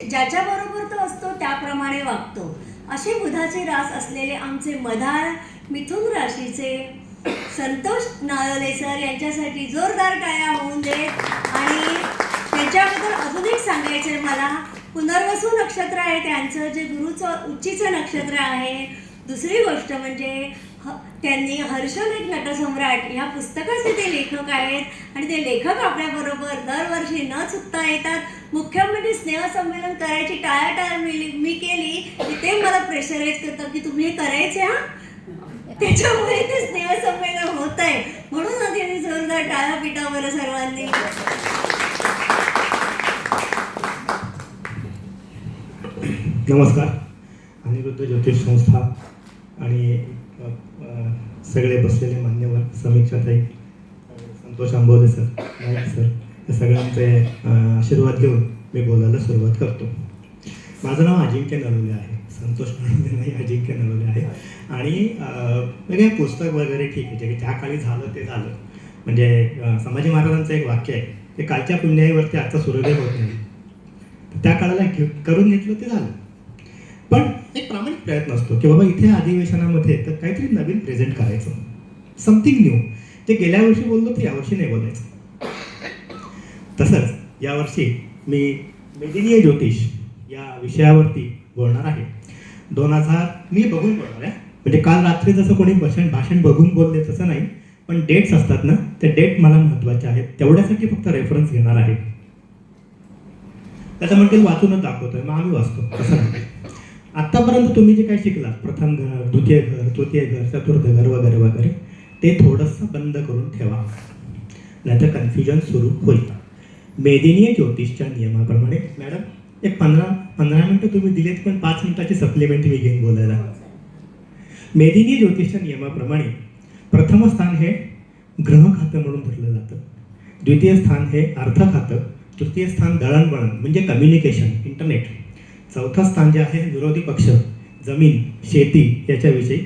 ज्याच्याबरोबर तो असतो त्याप्रमाणे वागतो असे बुधाचे रास असलेले आमचे मधाळ मिथुन राशीचे संतोष नाळले सर यांच्यासाठी जोरदार टाळ्या होऊन देत. आणि त्याच्याबद्दल अजून एक सांगायचं मला, पुनर्वसू नक्षत्र आहे त्यांचं, जे गुरुचं उच्चीचं नक्षत्र आहे. दुसरी गोष्ट म्हणजे त्यांनी हर्षलेख नटसम्राट ह्या पुस्तकाचे ते लेखक आहेत आणि ते लेखक आपल्याबरोबर दरवर्षी न चुकता येतात. मुख्य म्हणजे स्नेहसंमेलन करायची टाळाटाळ मी केली की ते मला प्रेशराईज करतात की तुम्ही हे करायचे हा, त्याच्यामुळे ते स्नेहसंमेलन होत आहे. म्हणून आधी जोरदार टाळा पिटा बरं सर्वांनी. नमस्कार. अनिरुद्ध ज्योतिष संस्था आणि सगळे बसलेले मान्यवर, समीक्षाताई, संतोष आंबोदे सर, नाईक सर, या सगळ्यांचे आशीर्वाद घेऊन मी बोलायला सुरुवात करतो. माझं नाव अजिंक्य नळवले आहे, संतोष नळवले नाही, अजिंक्य नळवले आहे. आणि वेगळे पुस्तक वगैरे ठीक आहे, जे त्या काळी झालं ते झालं. म्हणजे संभाजी महाराजांचं एक वाक्य आहे, ते कालच्या पुण्याईवरती आजचा सूर्योदय होत नाही. त्या काळाला करून घेतलं ते झालं. पण एक प्रामाणिक प्रयत्न असतो की बाबा इथे अधिवेशनामध्ये तर काहीतरी नवीन प्रेझेंट करायचं, समथिंग न्यू. ते गेल्या वर्षी बोललो तर यावर्षी नाही बोलायचं. तसंच यावर्षी मी मेदिनीय ज्योतिष या विषयावरती बोलणार आहे. 2000 मी बघून बोलणार आहे. म्हणजे काल रात्री जसं कोणी भाषण बघून बोलले तसं नाही, पण डेट्स असतात ना, ते डेट मला महत्त्वाचे आहेत, तेवढ्यासाठी फक्त रेफरन्स घेणार आहे. त्याचं म्हणतील वाचूनच दाखवतोय, मग आम्ही वाचतो तसं नाही. आत्तापर्यंत तुम्ही जे काही शिकलात, प्रथम घर, द्वितीय घर, तृतीय घर, चतुर्थ घर वगैरे वगैरे, ते थोडंसं बंद करून ठेवा, नाहीतर कन्फ्युजन सुरू होईल. मेदिनीय ज्योतिषच्या नियमाप्रमाणे मॅडम एक 15 मिनटं तुम्ही दिलेत, पण 5 मिनिटाची सप्लिमेंट मी घेईन बोलायला. मेदिनीय ज्योतिषच्या नियमाप्रमाणे प्रथम स्थान हे ग्रह खातं म्हणून धरलं जातं, द्वितीय स्थान हे अर्थ खातं, तृतीय स्थान दळणवळण म्हणजे कम्युनिकेशन, इंटरनेट, चौथं स्थान जे आहे विरोधी पक्ष, जमीन, शेती याच्याविषयी,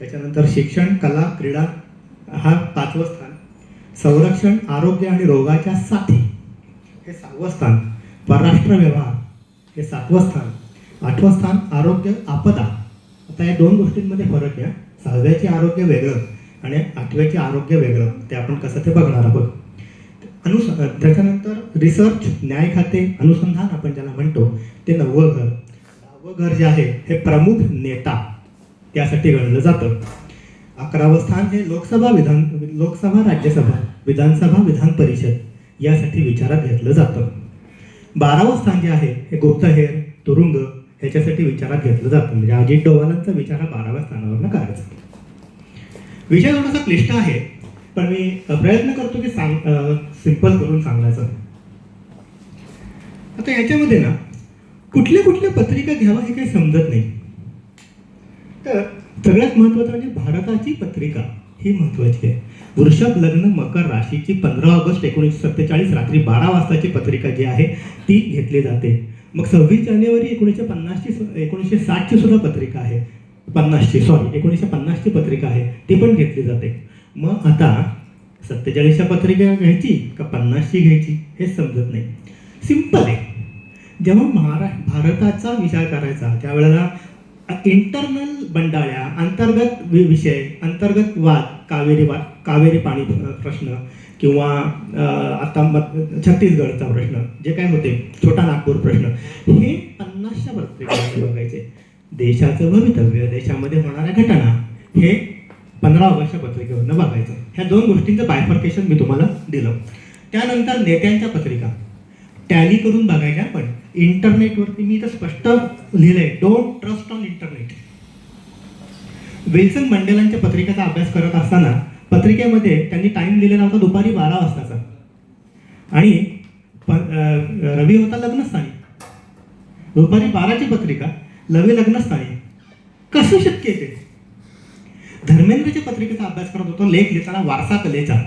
त्याच्यानंतर शिक्षण, कला, क्रीडा हा 5वं स्थान, संरक्षण, आरोग्य आणि रोगाच्या साथी हे 6वं स्थान, परराष्ट्र व्यवहार हे 7वं स्थान, 8वं स्थान आरोग्य, आपदा. आता या 2 गोष्टींमध्ये फरक आहे. 6व्याचे आरोग्य वेगळं आणि 8व्याचे आरोग्य वेगळं, ते आपण कसं ते बघणार आहोत. त्याच्यानंतर रिसर्च, न्याय खाते, अनुसंधान आपण ज्याला म्हणतो ते 9वं घर. 10वं घर जे आहे हे प्रमुख नेता त्यासाठी गणलं जातं. 11वं स्थान हे लोकसभा, राज्यसभा, विधानसभा, विधान परिषद यासाठी विचारात घेतलं जातं. 12वं स्थान जे आहे हे गुप्तहेर, तुरुंग ह्याच्यासाठी विचारात घेतलं जातं. म्हणजे अजित डोवालांचा विचार हा 12व्या स्थानावर करायचा. विषय थोडासा क्लिष्ट आहे, पण मी प्रयत्न करतो की सिंपल करून सांगण्याचा. आता याच्यामध्ये ना कुठल्या पत्रिका घ्यावा हे काही समजत नाही. तर सगळ्यात महत्त्वाचं म्हणजे भारताची पत्रिका ही महत्त्वाची आहे. वृषभ लग्न मकर राशीची 15 ऑगस्ट 1947 रात्री 12 वाजताची पत्रिका जी आहे ती घेतली जाते. मग 26 जानेवारी 1960ची सुद्धा पत्रिका आहे, 1950ची पत्रिका आहे, ती पण घेतली जाते. मग आता 47च्या पत्रिका घ्यायची का 50ची घ्यायची हे समजत नाही. सिंपल आहे. जेव्हा भारताचा विचार करायचा त्यावेळेला इंटरनल बंडाळ्या, अंतर्गत विषय, अंतर्गत वाद, कावेरी पाणी प्रश्न किंवा आता छत्तीसगडचा प्रश्न जे काय होते, छोटा नागपूर प्रश्न, हे 50च्या पत्रिकेमध्ये बघायचे. देशाचं भवितव्य, देशामध्ये होणाऱ्या घटना हे 15 ऑगस्टच्या पत्रिकेवरनं बघायचं. ह्या 2 गोष्टींचं बायफर्केशन मी तुम्हाला दिलं. त्यानंतर नेत्यांच्या पत्रिका टॅली करून बघायच्या. पण इंटरनेटवरती मी तर स्पष्ट लिहिलंय, don't trust on internet. Wilson मंडेलांच्या पत्रिकेचा अभ्यास करत असताना पत्रिकेमध्ये त्यांनी टाइम लिहिलेला होता दुपारी 12 वाजताचा आणि रवी होता लग्नस्थानी. दुपारी 12ची पत्रिका, रवी लग्नस्थानी, कसं शक्य आहे ते? धर्मेंद्रच्या पत्रिकेचा अभ्यास करत होतो, लेख लिहिताना वारसा कलेचा.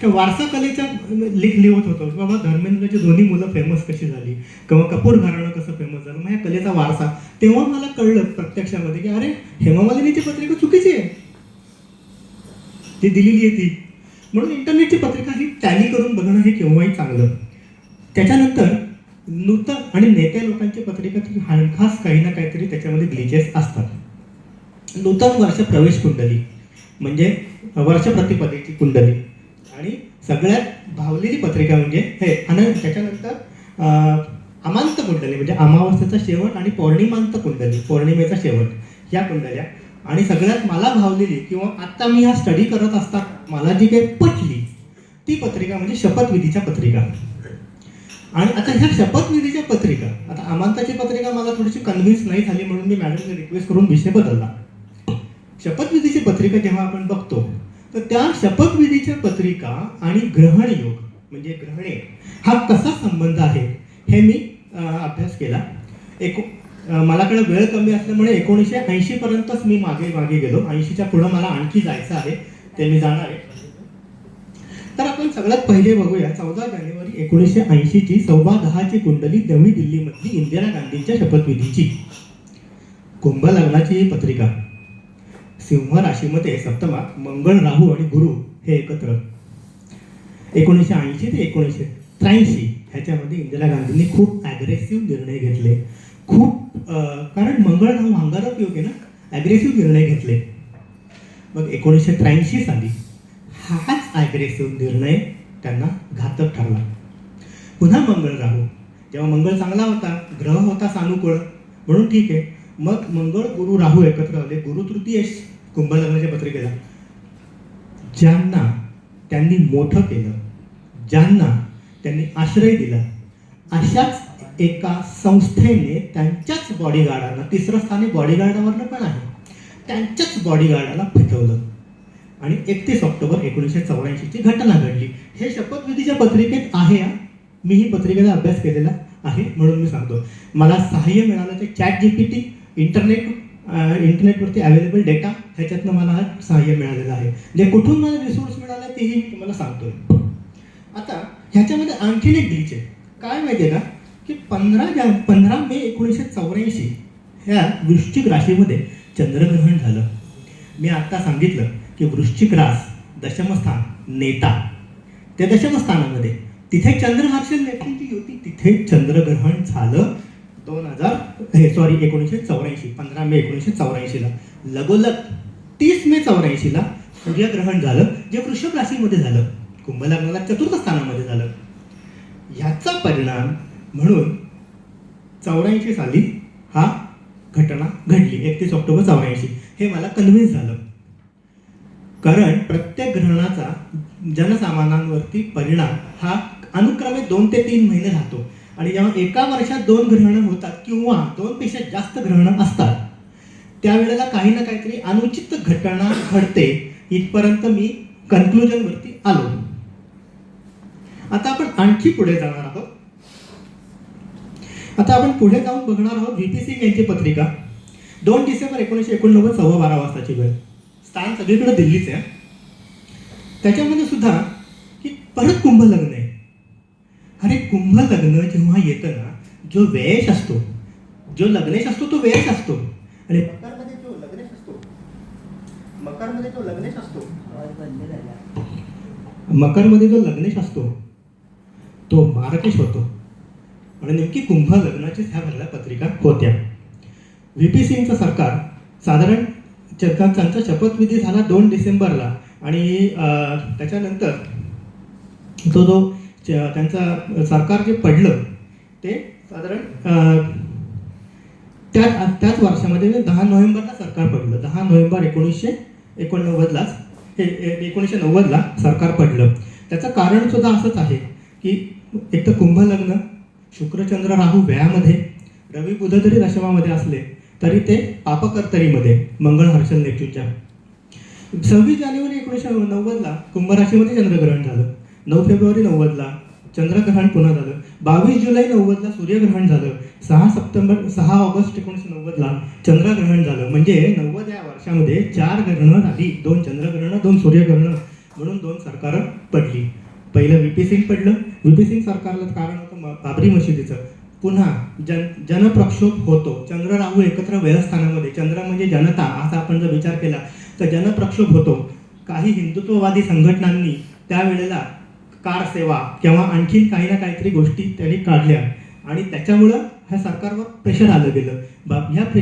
त्या वारसा कलेचा लेख लिहत होतो बाबा, धर्मेंद्रची दोन्ही मुलं फेमस कशी झाली किंवा कपूर घराणं कसं फेमस झालं, मग ह्या कलेचा वारसा. तेव्हा मला कळलं प्रत्यक्षामध्ये की अरे हेमा मालिनीची पत्रिका चुकीची आहे, ती दिलेली आहे ती. म्हणून इंटरनेटची पत्रिका ही टॅली करून बघणं हे केव्हाही चांगलं. त्याच्यानंतर नूतन आणि नेते लोकांची पत्रिका हमखास काही ना काहीतरी त्याच्यामध्ये ग्लिचेस असतात. नूतन वर्ष प्रवेश कुंडली म्हणजे वर्ष प्रतिपदेची कुंडली आणि सगळ्यात भावलेली पत्रिका म्हणजे हे. आणि त्याच्यानंतर अमांत कुंडली म्हणजे अमावस्येचा शेवट आणि पौर्णिमांत कुंडली, पौर्णिमेचा शेवट, ह्या कुंडल्या. आणि सगळ्यात मला भावलेली किंवा आत्ता मी हा स्टडी करत असतात मला जी काही पटली ती पत्रिका म्हणजे शपथविधीच्या पत्रिका. आणि आता ह्या शपथविधीच्या पत्रिका, आता अमांताची पत्रिका मला थोडीशी कन्व्हिन्स नाही झाली म्हणून मी मॅडमने रिक्वेस्ट करून विषय बदलला. शपथविधीची पत्रिका जेव्हा आपण बघतो तर त्या शपथविधीच्या पत्रिका आणि ग्रहण योग म्हणजे ग्रहणे हा कसा संबंध आहे हे मी अभ्यास केला. मलाकडे वेळ कमी असल्यामुळे 1980 पर्यंतच मी मागे गेलो. 80च्या पुढं मला आणखी जायचं आहे, ते मी जाणार आहे. तर आपण सगळ्यात पहिले बघूया 14 जानेवारी 1980ची 10:15ची कुंडली नवी दिल्लीमधली इंदिरा गांधींच्या शपथविधीची. कुंभ लग्नाची ही पत्रिका. सिंह राशीमध्ये सप्तमात मंगळ, राहू आणि गुरु हे एकत्र. 1980 ते 1983 ह्याच्यामध्ये इंदिरा गांधींनी खूप ॲग्रेसिव्ह निर्णय घेतले. कारण मंगळ राहू अंगारक योग आहे ना, ॲग्रेसिव्ह निर्णय घेतले. मग 1983 साली हाच ॲग्रेसिव्ह निर्णय त्यांना घातक ठरला. पुन्हा मंगळ राहू, जेव्हा मंगळ चांगला होता, ग्रह होता सानुकूळ म्हणून ठीक आहे. मग मंगळ गुरु राहू एकत्र आले. गुरु तृतीयेश कुंभ लग्नाच्या पत्रिकेला. ज्यांना त्यांनी मोठं केलं, ज्यांना त्यांनी आश्रय दिला, अशाच एका संस्थेने त्यांच्याच बॉडीगार्डाला, तिसरं स्थानी बॉडीगार्डावरनं पण आहे, त्यांच्याच बॉडीगार्डाला फिटवलं आणि 31 ऑक्टोबर 1984ची घटना घडली. हे शपथविधीच्या पत्रिकेत आहे. मी ही पत्रिकेचा अभ्यास केलेला आहे म्हणून मी सांगतो. मला सहाय्य मिळालं ते ChatGPT, इंटरनेटवरती अवेलेबल डेटा, ह्याच्यातनं मला सहाय्य मिळालेलं आहे. जे कुठून मला रिसोर्स मिळाला तेही मी तुम्हाला सांगतोय. आता ह्याच्यामध्ये आणखीन एक ग्लिच आहे. काय माहिती आहे का की 15 मे 1984 ह्या वृश्चिक राशीमध्ये चंद्रग्रहण झालं. मी आत्ता सांगितलं की वृश्चिक रास दशमस्थान, नेता, त्या दशमस्थानामध्ये तिथे चंद्रहर्षल नेत्यांची युती, तिथे चंद्रग्रहण झालं 1984, 15 मे 1984ला. लगोलग 30 मे 84ला सूर्यग्रहण झालं, जे वृषभ राशीमध्ये झालं, कुंभ लग्नाला चतुर्थ स्थानामध्ये झालं. ह्याचा परिणाम म्हणून 84 साली हा घटना घडली. 31 ऑक्टोबर 84 हे मला कन्व्हिन्स झालं. कारण प्रत्येक ग्रहणाचा जनसामान्यांवरती परिणाम हा अनुक्रमे 2 ते 3 महिने राहतो. आणि जेव्हा एका वर्षात 2 ग्रहणं होतात किंवा 2 पेक्षा जास्त ग्रहणं असतात त्यावेळेला काही ना काहीतरी अनुचित घटना घडते. इथपर्यंत मी कन्क्लुजनवरती आलो. आता आपण आणखी पुढे जाणार आहोत. आता आपण पुढे जाऊन बघणार आहोत VP सिंग यांची पत्रिका. 2 डिसेंबर 1989 12:15 वाजताची वेळ. स्थान सगळीकडे दिल्लीच आहे. त्याच्यामध्ये सुद्धा की परत कुंभ लग्न आहे. अरे कुंभ लग्न जेव्हा येतं ना, जो व्ययश असतो, जो लग्नेश असतो तो व्ययश असतो. आणि मकरमध्ये जो लग्नेश असतो, मकरमध्ये जो लग्नेश असतो तो मार्गेश होतो. आणि नेमकी कुंभ लग्नाचीच ह्या भरल्या पत्रिका होत्या. VP सिंगचं सरकार साधारण त्यांचा शपथविधी झाला 2 डिसेंबरला आणि त्याच्यानंतर जो त्यांचं सरकार जे पडलं ते साधारण त्याच वर्षामध्ये 10 नोव्हेंबरला सरकार पडलं. 10 नोव्हेंबर 1989लाच 1990ला सरकार पडलं. त्याचं कारण सुद्धा असंच आहे की एक तर कुंभ लग्न, शुक्रचंद्र राहू व्ययामध्ये, रवी बुध जरी दशमामध्ये असले तरी ते पापकर्तरीमध्ये मंगळ हर्षल नेतृत्वाच्या. 26 जानेवारी 1990ला कुंभ राशीमध्ये चंद्रग्रहण झालं. 9 फेब्रुवारी 90ला चंद्रग्रहण पुन्हा झालं. 22 जुलै 90ला सूर्यग्रहण झालं. 6 ऑगस्ट 1990ला चंद्रग्रहण झालं. म्हणजे 90 या वर्षामध्ये 4 ग्रहणं झाली, 2 चंद्रग्रहणं, 2 सूर्यग्रहणं, म्हणून 2 सरकारं पडली. पहिलं VP सिंग पडलं. VP सिंग सरकारला कारण होतं बाबरी मशिदीचं. पुन्हा जनप्रक्षोभ होतो. चंद्र राहू एकत्र व्यवस्थानामध्ये, चंद्र म्हणजे जनता असा आपण जर विचार केला तर जनप्रक्षोभ होतो. काही हिंदुत्ववादी संघटनांनी त्यावेळेला कार सेवा किंवा आणखीन काही ना काहीतरी गोष्टी त्यांनी काढल्या. आणि त्याच्यामुळं ह्या सरकारवर प्रेशर आलं गेलं. ह्या प्रेशर